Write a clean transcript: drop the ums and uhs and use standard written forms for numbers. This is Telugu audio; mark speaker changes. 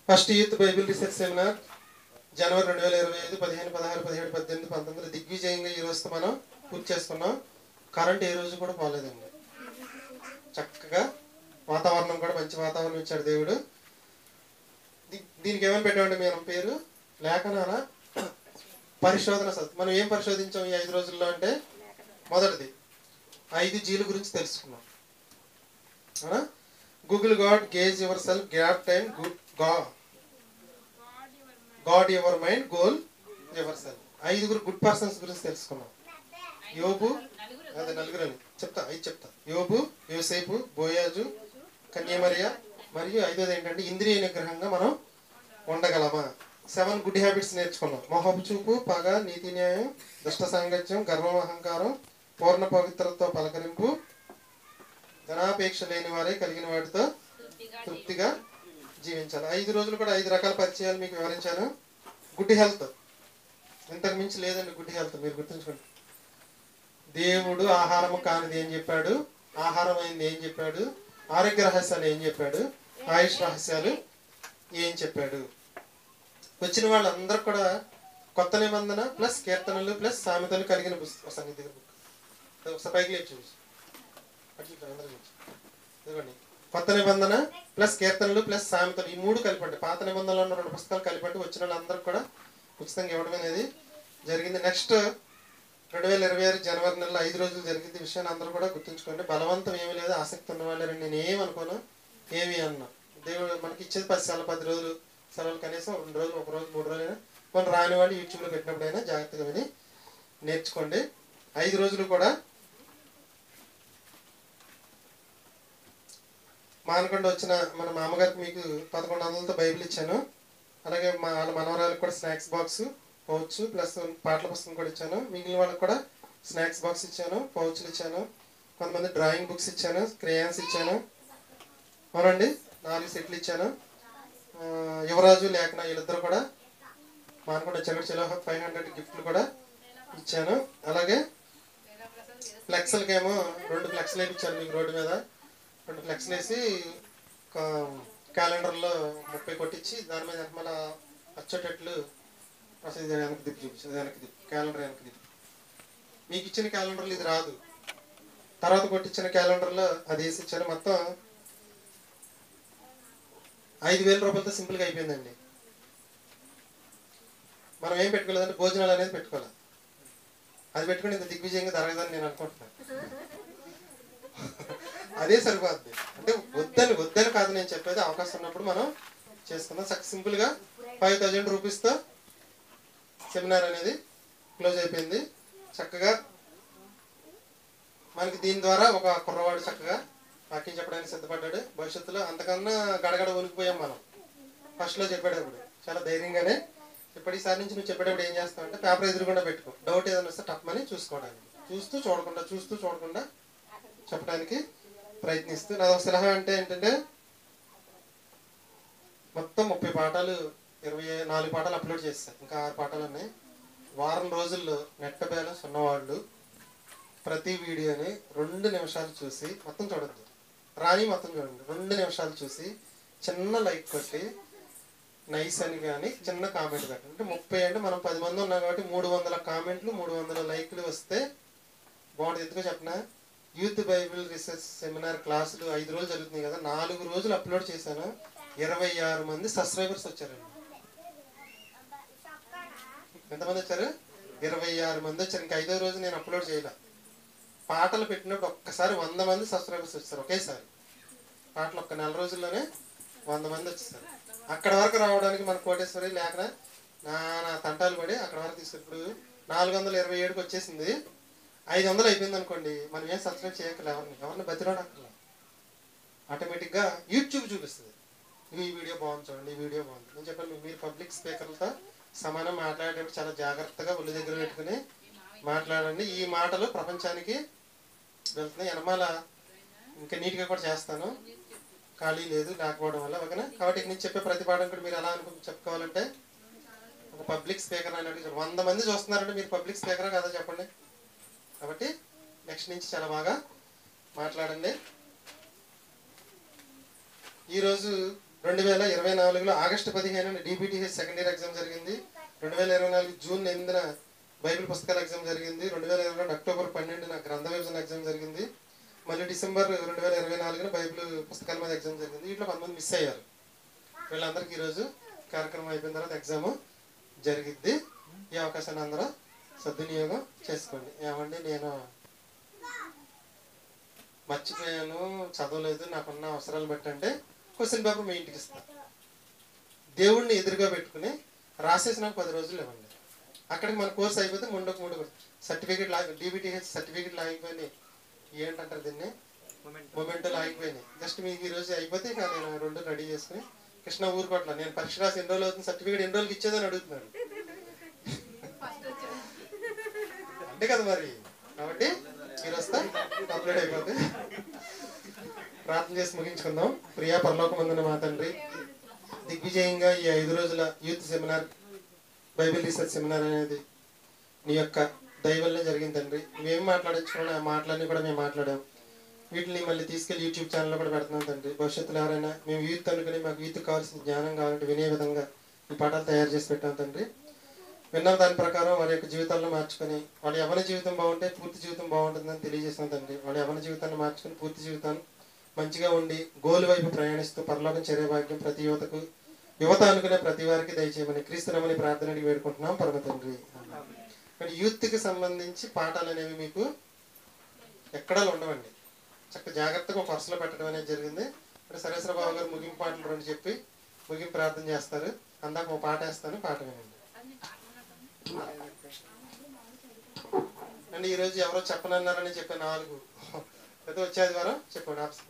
Speaker 1: First youth Bible research seminar జనవరి 2025 15, 16, 17, 18, 19 దిగ్విజయంగా ఈ రోజుతో మనం పూర్తి చేసుకున్నాం. కరెంట్ ఏ రోజు కూడా పోలేదండి. చక్కగా వాతావరణం కూడా మంచి వాతావరణం ఇచ్చాడు దేవుడు. దీనికి ఏమని పెట్టామంటే మనం పేరు లేఖనాల పరిశోధన సదస్సు. మనం ఏం పరిశోధించాం ఈ 5 రోజుల్లో అంటే మొదటిది 5 జీల గురించి తెలుసుకున్నాం. Google God, gauge your self, gap time, God your mind, goal your self. 5 good persons గురించి తెలుసుకున్నాం. యోబు, అదే నలుగురు అని చెప్తా, 5 చెప్తా. యోబు, యోసేపు, బోయాజు, కన్యమరియా, మరియు 5వది ఏంటంటే ఇంద్రియ నిగ్రహంగా మనం ఉండగలమా. 7 గుడ్ హ్యాబిట్స్ నేర్చుకున్నాం. మొహపు చూపు, పగ, నీతి న్యాయం, దుష్ట సాంగత్యం, గర్వం, అహంకారం, పూర్ణ పవిత్రతతో పలకరింపు, ధనాపేక్ష లేని వారే కలిగిన వాటితో తృప్తిగా జీవించాలి. 5 రోజులు కూడా 5 రకాల పరిచయాలు మీకు వివరించాను. గుడ్ హెల్త్ ఇంతకు మించి లేదండి. గుడ్ హెల్త్ మీరు గుర్తుంచుకోండి. దేవుడు ఆహారము కానిది ఏం చెప్పాడు, ఆహారం అయింది ఏం చెప్పాడు, ఆరోగ్య రహస్యాలు ఏం చెప్పాడు, ఆయుష్ రహస్యాలు ఏం చెప్పాడు. వచ్చిన వాళ్ళందరూ కూడా కొత్త నిబంధన ప్లస్ కీర్తనలు ప్లస్ సామెతలు కలిగిన పుస్తకం. ఒకసారి పైకి లేచి చూసి ఇదిగోండి. కొత్త నిబంధన ప్లస్ కీర్తనలు ప్లస్ సామెతలు, ఈ 3 కలిపండి. పాత నిబంధనలో ఉన్న 2 పుస్తకాలు కలిపండి. వచ్చిన వాళ్ళందరూ కూడా ఉచితంగా ఇవ్వడం అనేది జరిగింది. నెక్స్ట్ 2026 జనవరి నెలలో 5 రోజులు జరిగింది. విషయాన్ని అందరూ కూడా గుర్తుంచుకోండి. బలవంతం ఏమీ లేదు, ఆసక్తి ఉన్న వాళ్ళని నేను ఏమనుకోను, ఏమి అన్నా. దేవుడు మనకి ఇచ్చేది 10 రోజులు సెలవులు, కనీసం 2 రోజులు, 1 రోజు, 3 రోజులైనా. కొన్ని రాని వాళ్ళు యూట్యూబ్లో పెట్టినప్పుడైనా జాగ్రత్తగా విని నేర్చుకోండి. 5 రోజులు కూడా మానకొండ వచ్చిన మన మామగారికి మీకు 1100తో బైబిల్ ఇచ్చాను. అలాగే వాళ్ళ మనవరాలకు కూడా స్నాక్స్ బాక్స్, పౌచ్ ప్లస్ పాటల పుస్తకం కూడా ఇచ్చాను. మిగిలిన వాళ్ళకి కూడా స్నాక్స్ బాక్స్ ఇచ్చాను, పౌచ్లు ఇచ్చాను. కొంతమంది డ్రాయింగ్ బుక్స్ ఇచ్చాను, క్రేయాన్స్ ఇచ్చాను. అవునండి, 4 సెట్లు ఇచ్చాను. యువరాజు, లేఖన వీళ్ళిద్దరు కూడా మానకొండ వచ్చారు. చెలో 500 గిఫ్ట్లు కూడా ఇచ్చాను. అలాగే ఫ్లెక్స్లకేమో 2 ఫ్లెక్స్లు వేయించాను మీకు రోడ్డు మీద. 2 ఫ్లెక్స్లు వేసి క్యాలెండర్లో 30 కొట్టించి దాని మీద మళ్ళీ వచ్చేటట్లు అసలు ఇది వెనక్కి తిప్పి చూపించాను. వెనక్కి తిప్పి క్యాలెండర్ వెనక్కి తిప్పి మీకు ఇచ్చిన క్యాలెండర్లు ఇది రాదు. తర్వాత కొట్టించిన క్యాలెండర్లో అది వేసి ఇచ్చాను. మొత్తం 5,000 రూపాయలతో సింపుల్గా అయిపోయిందండి. మనం ఏం పెట్టుకోలేదంటే భోజనాలు అనేది పెట్టుకోవాలి. అది పెట్టుకుని ఇంత దిగ్విజయంగా జరగదని నేను అనుకుంటున్నాను. అదే సరిపోద్ది. అంటే వద్దని కాదు నేను చెప్పేది. అవకాశం ఉన్నప్పుడు మనం చేసుకుందాం. సింపుల్గా 5,000 రూపీస్తో సెమినార్ అనేది క్లోజ్ అయిపోయింది. చక్కగా మనకి దీని ద్వారా ఒక కుర్రవాడు చక్కగా వాక్యం చెప్పడానికి సిద్ధపడ్డాడు. భవిష్యత్తులో అంతకన్నా గడగడ వణికిపోయాం మనం. ఫస్ట్లో చెప్పేటప్పుడు చాలా ధైర్యంగానే చెప్పాడు. ఈసారి నుంచి నువ్వు చెప్పేటప్పుడు ఏం చేస్తావు అంటే పేపర్ ఎదురుకుండా పెట్టుకో. డౌట్ ఏదైనా వస్తే టప్మని చూసుకోవడానికి, చూస్తూ చూడకుండా చెప్పడానికి ప్రయత్నిస్తూ. నాది ఒక సలహా అంటే ఏంటంటే మొత్తం 30 పాఠాలు 24 పాఠాలు అప్లోడ్ చేస్తాను. ఇంకా 6 పాఠాలు ఉన్నాయి. వారం రోజుల్లో నెట్ బ్యాలెన్స్ ఉన్నవాళ్ళు ప్రతి వీడియోని 2 నిమిషాలు చూసి మొత్తం చూడద్దు, రాని మొత్తం చూడండి. 2 నిమిషాలు చూసి చిన్న లైక్ కొట్టి నైస్ అని కానీ చిన్న కామెంట్ పెట్టండి. అంటే 30 అంటే మనం 10 మంది ఉన్నాం కాబట్టి 300 కామెంట్లు 300 లైక్లు వస్తే బాగుంటుంది. ఎందుకో చెప్పనా, యూత్ బైబిల్ రీసెర్చ్ సెమినార్ క్లాసులు 5 రోజులు జరుగుతున్నాయి కదా, 4 రోజులు అప్లోడ్ చేశాను. 26 మంది సబ్స్క్రైబర్స్ వచ్చారండి. ఎంతమంది వచ్చారు? 26 మంది వచ్చారు. ఇంకా 5వ రోజు నేను అప్లోడ్ చేయలే. పాటలు పెట్టినప్పుడు ఒక్కసారి 100 మంది సబ్స్క్రైబర్స్ వచ్చారు ఒకేసారి. పాటలు ఒక్క 4 రోజుల్లోనే 100 మంది వచ్చేసారు. అక్కడ వరకు రావడానికి మన కోటేశ్వరి లేక నా తంటాలు పడి అక్కడ వరకు తీసుకుని ఇప్పుడు 427కి వచ్చేసింది. 500 అయిపోయింది అనుకోండి, మనం ఏం సబ్స్క్రైబ్ చేయక్కర్లే, ఎవరిని బతిరాడక్కర్లే. ఆటోమేటిక్గా యూట్యూబ్ చూపిస్తుంది, ఈ వీడియో బాగుంది చూడండి, ఈ వీడియో బాగుంది. నేను చెప్పాను మీరు పబ్లిక్ స్పీకర్లతో సమానం మాట్లాడేటప్పుడు చాలా జాగ్రత్తగా ఒళ్ళు దగ్గర పెట్టుకుని మాట్లాడండి. ఈ మాటలు ప్రపంచానికి వెళ్తున్నాయి. ఎనమాల ఇంకా నీట్గా కూడా చేస్తాను, ఖాళీ లేదు లేకపోవడం వల్ల. ఓకేనా? కాబట్టి నేను చెప్పే ప్రతి పాఠం కూడా మీరు ఎలా చెప్పుకోవాలంటే ఒక పబ్లిక్ స్పీకర్ అనేది 100 మంది చూస్తున్నారంటే మీరు పబ్లిక్ స్పీకరా కదా చెప్పండి. కాబట్టి నెక్స్ట్ నుంచి చాలా బాగా మాట్లాడండి. ఈరోజు 2024లో ఆగస్టు 15న డిబిటిహెచ్ సెకండ్ ఇయర్ ఎగ్జామ్ జరిగింది. 2024 జూన్ 8న బైబిల్ పుస్తకాల ఎగ్జామ్ జరిగింది. 2022 అక్టోబర్ 12న గ్రంథ విభజన ఎగ్జామ్ జరిగింది. మళ్ళీ డిసెంబర్ 2024న బైబిల్ పుస్తకాల మీద ఎగ్జామ్ జరిగింది. వీటిలో కొంతమంది మిస్ అయ్యారు. వీళ్ళందరికీ ఈరోజు కార్యక్రమం అయిపోయిన తర్వాత ఎగ్జామ్ జరిగిద్ది. ఈ అవకాశాన్ని అందరూ సద్వినియోగం చేసుకోండి. ఏమండి, నేను మర్చిపోయాను, చదవలేదు, నాకున్న అవసరాలు బట్టి అంటే క్వశ్చన్ పేపర్ మీ ఇంటికి ఇస్తాను. దేవుడిని ఎదురుగా పెట్టుకుని రాసేసి నాకు 10 రోజులు ఇవ్వండి. అక్కడికి మన కోర్స్ అయిపోతే 3 సర్టిఫికేట్ డిబిటిహెచ్ సర్టిఫికేట్లు ఆగిపోయినాయి. ఏంటంటారు దీన్ని, మొమెంటోలు ఆగిపోయినాయి. జస్ట్ మీకు ఈరోజు అయిపోతే ఇక నేను 2 రెడీ చేసుకుని కృష్ణ ఊరుకోట్ల నేను పరీక్ష రాసి ఎన్ని రోజులు అవుతుంది, సర్టిఫికేట్ ఎన్ని రోజులకి ఇచ్చేదని అడుగుతున్నాడు. అంతే కదా మరి. కాబట్టి మీరు వస్తే కంప్లీట్ అయిపోతే ప్రార్థన చేసి ముగించుకుందాం. ప్రియా పరలోకమందున మా తండ్రి, దిగ్విజయంగా ఈ 5 రోజుల youth seminar, Bible research seminar అనేది నీ యొక్క దైవల్లే జరిగింది తండ్రి. మేము మాట్లాడించుకున్న ఆ మాటలన్నీ కూడా మేము మాట్లాడాం. వీటిని మళ్ళీ తీసుకెళ్లి యూట్యూబ్ ఛానల్లో కూడా పెడుతున్నాం తండ్రి. భవిష్యత్తులో ఎవరైనా మేము యూత్ అనుకుని మాకు యూత్ కావాల్సిన జ్ఞానం కావాలంటే వినే విధంగా ఈ పాఠాలు తయారు చేసి పెట్టాం తండ్రి. విన్న దాని ప్రకారం వారి యొక్క జీవితాలను మార్చుకొని వాళ్ళ యవ్వన జీవితం బాగుంటే పూర్తి జీవితం బాగుంటుందని తెలియజేసిన తండ్రి. వాళ్ళ యవ్వన జీవితాన్ని మార్చుకొని పూర్తి జీవితాన్ని మంచిగా ఉండి గోలు వైపు ప్రయాణిస్తూ పరలోకం చేరే భాగ్యం ప్రతి యువత అనుకునే ప్రతి వారికి దయచేయమని క్రీస్తునామని ప్రార్థన అడిగి వేడుకుంటున్నాం పరమ తండ్రి. కానీ యూత్కి సంబంధించి పాఠాలు అనేవి మీకు ఎక్కడా ఉండవండి. చక్కగా జాగ్రత్తగా పర్సులో పెట్టడం అనేది జరిగింది. అంటే సరేశ్వర బాబు గారు ముగింపు పాటలు 2 చెప్పి ముగింపు ప్రార్థన చేస్తారు. అందాక ఒక పాట వేస్తాను, పాట వినండి. అండి ఈరోజు ఎవరో చెప్పనన్నారని చెప్పే 4 వచ్చే ఆదివారం చెప్పండి. ఆఫీస్కి